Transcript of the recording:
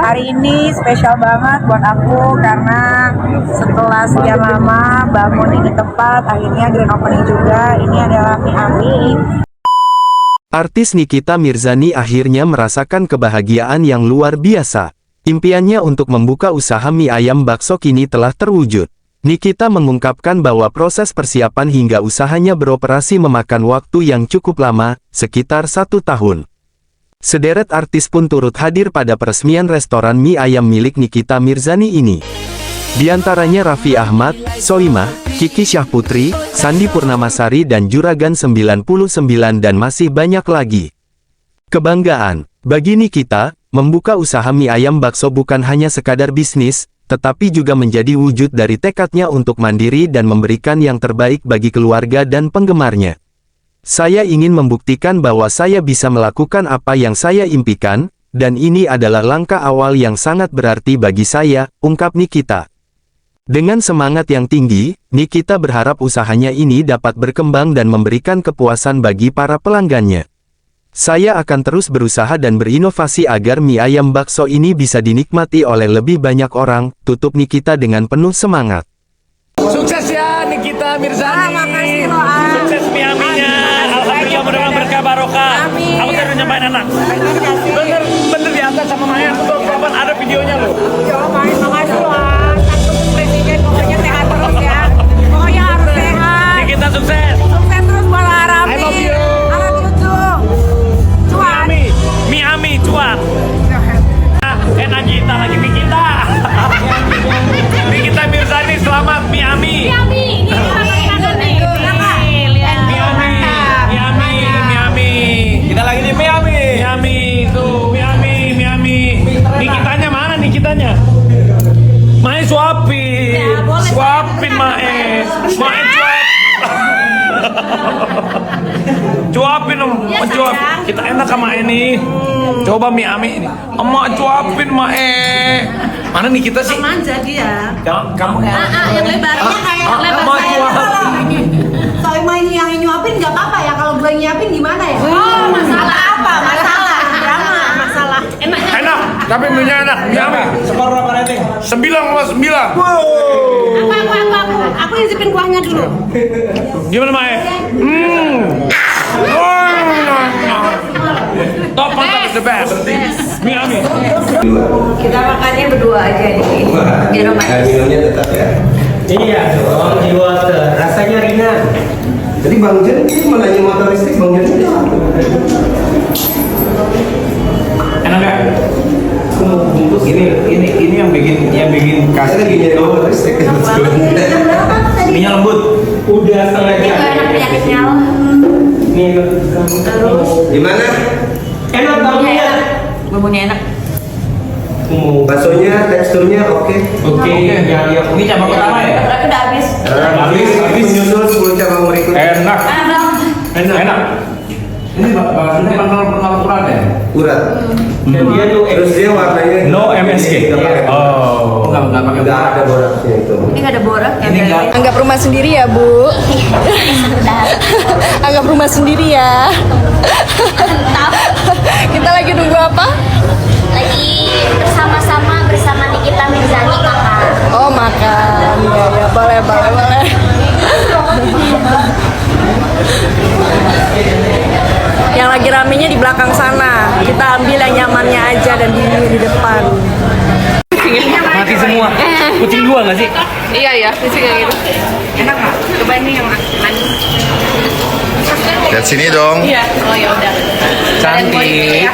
Hari ini spesial banget buat aku karena setelah sekian lama bangun ini tepat, akhirnya grand opening juga. Ini adalah mie Ami. Artis Nikita Mirzani akhirnya merasakan kebahagiaan yang luar biasa. Impiannya untuk membuka usaha mie ayam bakso kini telah terwujud. Nikita mengungkapkan bahwa proses persiapan hingga usahanya beroperasi memakan waktu yang cukup lama, sekitar 1 tahun. Sederet artis pun turut hadir pada peresmian restoran mie ayam milik Nikita Mirzani ini. Di antaranya Raffi Ahmad, Soimah, Kiki Syahputri, Sandi Purnamasari dan Juragan 99 dan masih banyak lagi. Kebanggaan bagi Nikita, membuka usaha mie ayam bakso bukan hanya sekadar bisnis, tetapi juga menjadi wujud dari tekadnya untuk mandiri dan memberikan yang terbaik bagi keluarga dan penggemarnya. Saya ingin membuktikan bahwa saya bisa melakukan apa yang saya impikan, dan ini adalah langkah awal yang sangat berarti bagi saya, ungkap Nikita. Dengan semangat yang tinggi, Nikita berharap usahanya ini dapat berkembang dan memberikan kepuasan bagi para pelanggannya. Saya akan terus berusaha dan berinovasi agar mie ayam bakso ini bisa dinikmati oleh lebih banyak orang, tutup Nikita dengan penuh semangat. Sukses ya Nikita Mirzani. Makasih loh, Sukses mie Aminya. Alhamdulillah mudah-mudahan berkah barokah. Amin. Aku terus nyampein anak. Bener diangkat sama Maya. Betul kapan ada videonya loh. Yo, makasih loh. Satu presiden pokoknya sehat terus ya. Pokoknya harus sehat. Nikita sukses. Sukses terus buat Arami. I love you. I love you too. Cuan. Mie Ami cuan. Enak kita lagi Nikita. Nikita Mirzani selamat mie Ami. Mie Ami, ini makanan nih. Lihat. Mie Ami. Mie Ami. Mie Ami. Kita lagi di mie Ami. Mie Ami tuh mie Ami. Mie Ami. Nikitanya mana Nikitanya? Mae suapin. Ya, boleh. Suapin Mae. Mae cuap. Cuapin dong, Ya, cuap. sayang. Kita enak sama ini. Coba mie Ami ini. Emak cuapin Mae. Mana nih kita sih? Manja dia. Kamu Yang lebarnya kayak lebar emak saya. cuapin. Kalau main yang nyuapin nggak apa-apa ya, kalau gue nyiapin gimana ya? Oh, masalah apa? Masalah, drama. Masalah. Enaknya Enak, tapi mie-nya enak. Mie Ami. Skor berapa rating? 9,9. aku nyicipin kuahnya dulu. Gimana Mae? Top mantap is the best. Mie Ami. Kita makannya berdua aja nih. Biar romantis. Minumnya tetap ya. Iya dong, di water. Rasanya ringan. Jadi Bang Jen ini mau nanya motor listrik, Bang Jen itu Enak gak? aku mau bungkus Ini yang bikin kasih lagi nyari motor listrik. Minyak lembut. udah setengah Ini jam. gak enak penyakitnya loh. Nih, Terus Gimana? enak bumbunya banget. enak. Bumbunya enak. Baksonya, teksturnya oke. Oke, yang Ini cabang pertama ya? Berarti udah habis. Habis menyusul 10 cabang berikutnya. Enak. Enak. Enak. Ini baksonya pernah ukuran ya? Urat. Dan dia tuh Terus dia warnanya No MSG. Nggak pakai. Oh. Enggak pakai Nggak ada boraknya itu. Ini gak ada borak ya. Ini enggak. Anggap rumah sendiri ya, Bu. Anggap rumah sendiri ya. Kita lagi nunggu apa? Lagi bersama-sama bersama Nikita Mirzani makan. Oh, makan. Ya, boleh. Yang lagi ramenya di belakang sana. Kita ambil yang nyamannya aja dan di depan. Mati semua. Kucing dua nggak sih? Iya, fisik kayak gitu. Enak nggak? Coba ini yang manis. Lihat sini dong. Iya. Oh ya udah. Cantik.